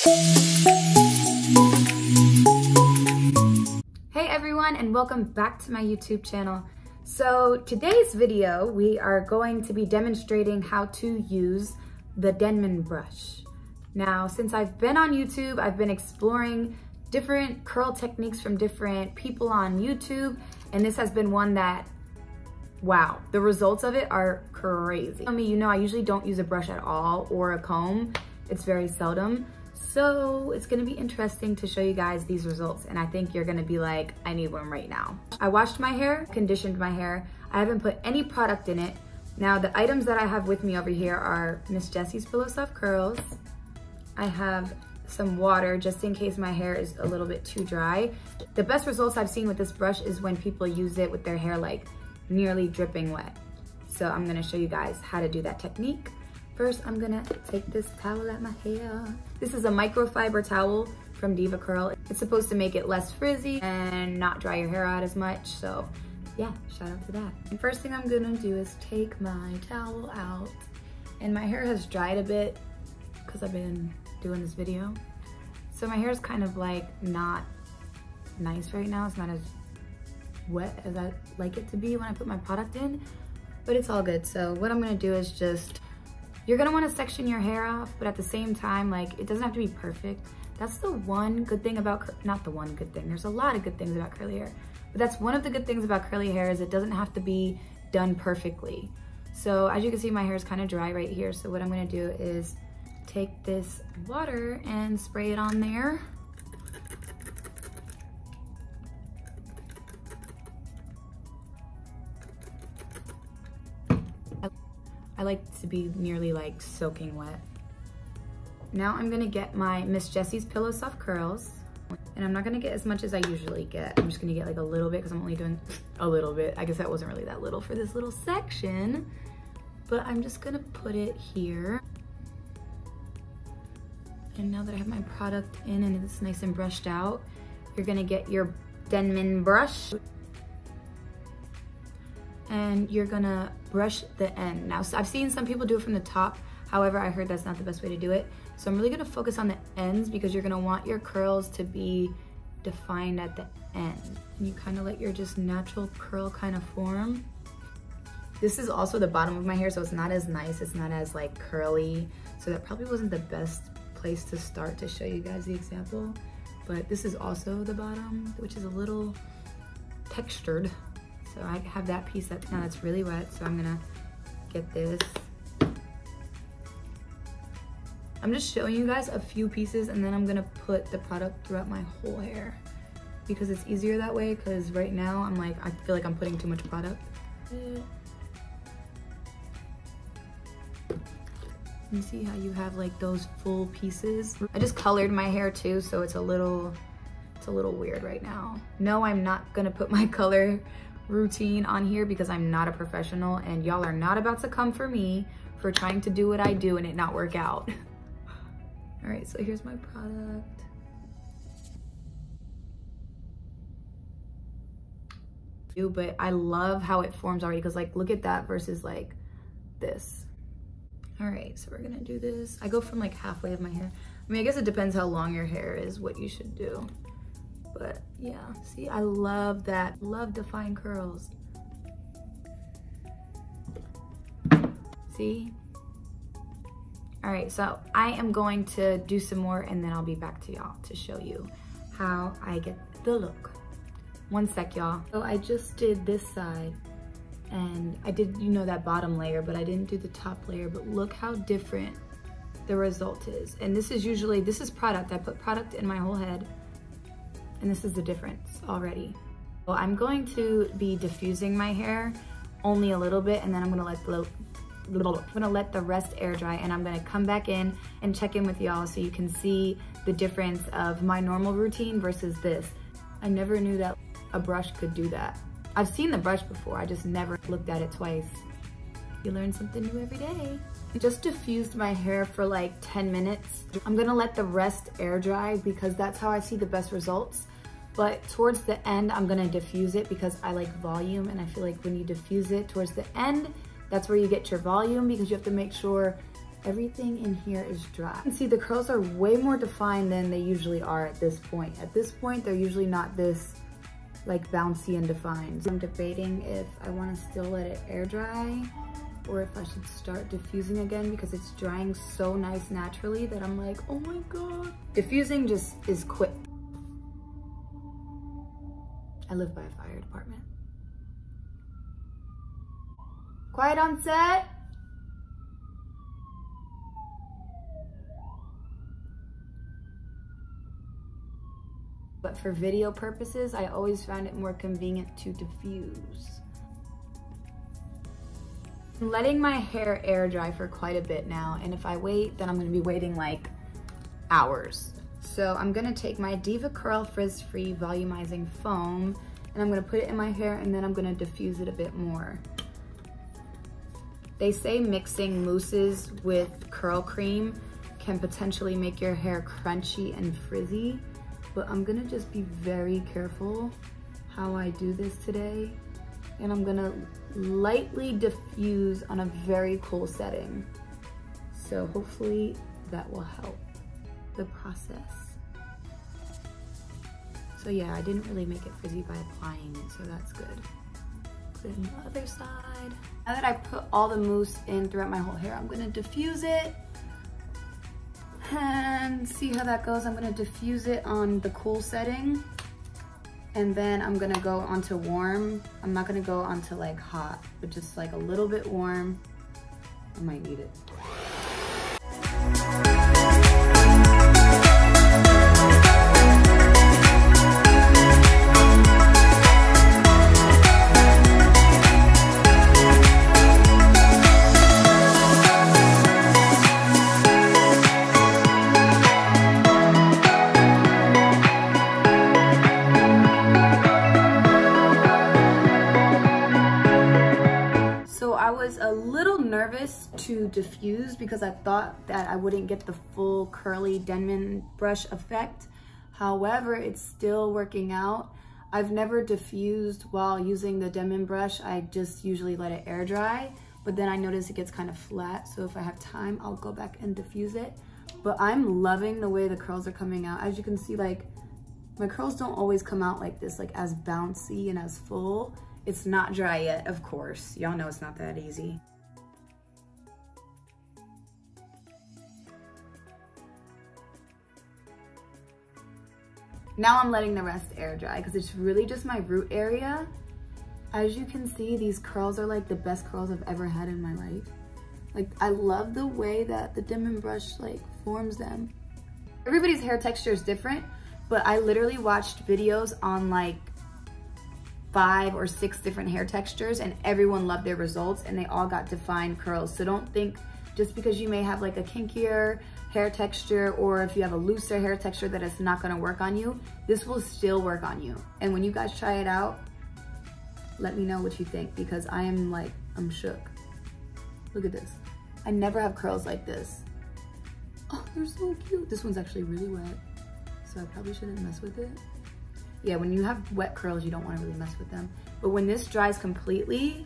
Hey everyone, and welcome back to my YouTube channel. So today's video, we are going to be demonstrating how to use the Denman brush. Now, since I've been on YouTube, I've been exploring different curl techniques from different people on YouTube, and this has been one that, wow, the results of it are crazy. I mean, you know, I usually don't use a brush at all or a comb. It's very seldom. So it's gonna be interesting to show you guys these results, and I think you're gonna be like, I need one right now. I washed my hair, conditioned my hair. I haven't put any product in it. Now the items that I have with me over here are Miss Jessie's Pillow Soft Curls. I have some water just in case my hair is a little bit too dry. The best results I've seen with this brush is when people use it with their hair like nearly dripping wet. So I'm gonna show you guys how to do that technique. First, I'm gonna take this towel at my hair. This is a microfiber towel from Diva Curl. It's supposed to make it less frizzy and not dry your hair out as much. So yeah, shout out to that. And first thing I'm gonna do is take my towel out. And my hair has dried a bit because I've been doing this video. So my hair is kind of like not nice right now. It's not as wet as I like it to be when I put my product in, but it's all good. So what I'm gonna do is just, you're gonna wanna section your hair off, but at the same time, like, it doesn't have to be perfect. That's the one good thing about, not the one good thing, there's a lot of good things about curly hair, but that's one of the good things about curly hair is it doesn't have to be done perfectly. So as you can see, my hair is kind of dry right here. So what I'm gonna do is take this water and spray it on there. I like to be nearly like soaking wet. Now I'm gonna get my Miss Jessie's Pillow Soft Curls, and I'm not gonna get as much as I usually get. I'm just gonna get like a little bit because I'm only doing a little bit. I guess that wasn't really that little for this little section, but I'm just gonna put it here. And now that I have my product in and it's nice and brushed out, you're gonna get your Denman brush and you're gonna brush the end. Now, I've seen some people do it from the top. However, I heard that's not the best way to do it. So I'm really gonna focus on the ends because you're gonna want your curls to be defined at the end. And you kind of let your just natural curl kind of form. This is also the bottom of my hair, so it's not as nice. It's not as like curly. So that probably wasn't the best place to start to show you guys the example. But this is also the bottom, which is a little textured. So I have that piece now that's really wet, so I'm gonna get this. I'm just showing you guys a few pieces and then I'm gonna put the product throughout my whole hair because it's easier that way, because right now I'm like, I feel like I'm putting too much product. You see how you have like those full pieces? I just colored my hair too, so it's a little weird right now. No, I'm not gonna put my color routine on here because I'm not a professional and y'all are not about to come for me for trying to do what I do and it not work out. All right, so here's my product. But I love how it forms already because like, look at that versus like this. All right, so we're gonna do this. I go from like halfway of my hair. I mean, I guess it depends how long your hair is, what you should do. But yeah, see, I love that. Love defined curls. See? All right, so I am going to do some more and then I'll be back to y'all to show you how I get the look. One sec, y'all. So I just did this side and I did, you know, that bottom layer, but I didn't do the top layer, but look how different the result is. And this is usually, this is product. I put product in my whole head. And this is the difference already. So I'm going to be diffusing my hair only a little bit, and then I'm gonna let the rest air dry, and I'm gonna come back in and check in with y'all so you can see the difference of my normal routine versus this. I never knew that a brush could do that. I've seen the brush before, I just never looked at it twice. You learn something new every day. Just diffused my hair for like 10 minutes. I'm gonna let the rest air dry because that's how I see the best results. But towards the end, I'm gonna diffuse it because I like volume, and I feel like when you diffuse it towards the end, that's where you get your volume because you have to make sure everything in here is dry. You can see the curls are way more defined than they usually are at this point. At this point, they're usually not this like bouncy and defined. So I'm debating if I want to still let it air dry or if I should start diffusing again because it's drying so nice naturally that I'm like, oh my God. Diffusing just is quick. I live by a fire department. Quiet on set. But for video purposes, I always found it more convenient to diffuse. I'm letting my hair air dry for quite a bit now, and if I wait, then I'm gonna be waiting like hours. So I'm gonna take my Diva Curl Frizz-Free Volumizing Foam, and I'm gonna put it in my hair, and then I'm gonna diffuse it a bit more. They say mixing mousses with curl cream can potentially make your hair crunchy and frizzy, but I'm gonna just be very careful how I do this today. And I'm gonna lightly diffuse on a very cool setting. So hopefully that will help the process. So yeah, I didn't really make it frizzy by applying it, so that's good. Put it on the other side. Now that I put all the mousse in throughout my whole hair, I'm gonna diffuse it and see how that goes. I'm gonna diffuse it on the cool setting. And then I'm gonna go onto warm. I'm not gonna go onto like hot, but just like a little bit warm. I might need it. I was a little nervous to diffuse because I thought that I wouldn't get the full curly Denman brush effect. However, it's still working out. I've never diffused while using the Denman brush. I just usually let it air dry, but then I notice it gets kind of flat. So if I have time, I'll go back and diffuse it. But I'm loving the way the curls are coming out. As you can see, like my curls don't always come out like this, like as bouncy and as full. It's not dry yet, of course. Y'all know it's not that easy. Now I'm letting the rest air dry because it's really just my root area. As you can see, these curls are like the best curls I've ever had in my life. Like, I love the way that the Denman brush like forms them. Everybody's hair texture is different, but I literally watched videos on like 5 or 6 different hair textures and everyone loved their results and they all got defined curls. So don't think just because you may have like a kinkier hair texture or if you have a looser hair texture that it's not gonna work on you. This will still work on you. And when you guys try it out, let me know what you think because I'm shook. Look at this. I never have curls like this. Oh, they're so cute. This one's actually really wet, so I probably shouldn't mess with it. Yeah, when you have wet curls, you don't want to really mess with them. But when this dries completely,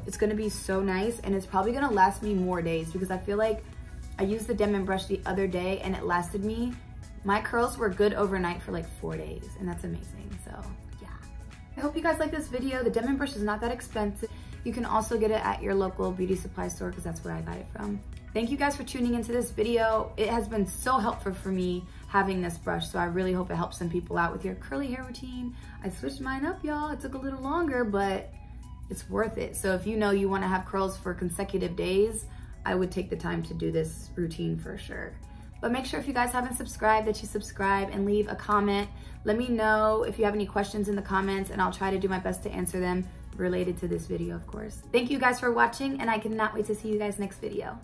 it's gonna be so nice and it's probably gonna last me more days because I feel like I used the Denman brush the other day and it lasted me. My curls were good overnight for like 4 days and that's amazing, so yeah. I hope you guys like this video. The Denman brush is not that expensive. You can also get it at your local beauty supply store because that's where I got it from. Thank you guys for tuning into this video. It has been so helpful for me having this brush, so I really hope it helps some people out with your curly hair routine. I switched mine up, y'all. It took a little longer, but it's worth it. So if you know you wanna have curls for consecutive days, I would take the time to do this routine for sure. But make sure if you guys haven't subscribed that you subscribe and leave a comment. Let me know if you have any questions in the comments and I'll try to do my best to answer them related to this video, of course. Thank you guys for watching and I cannot wait to see you guys next video.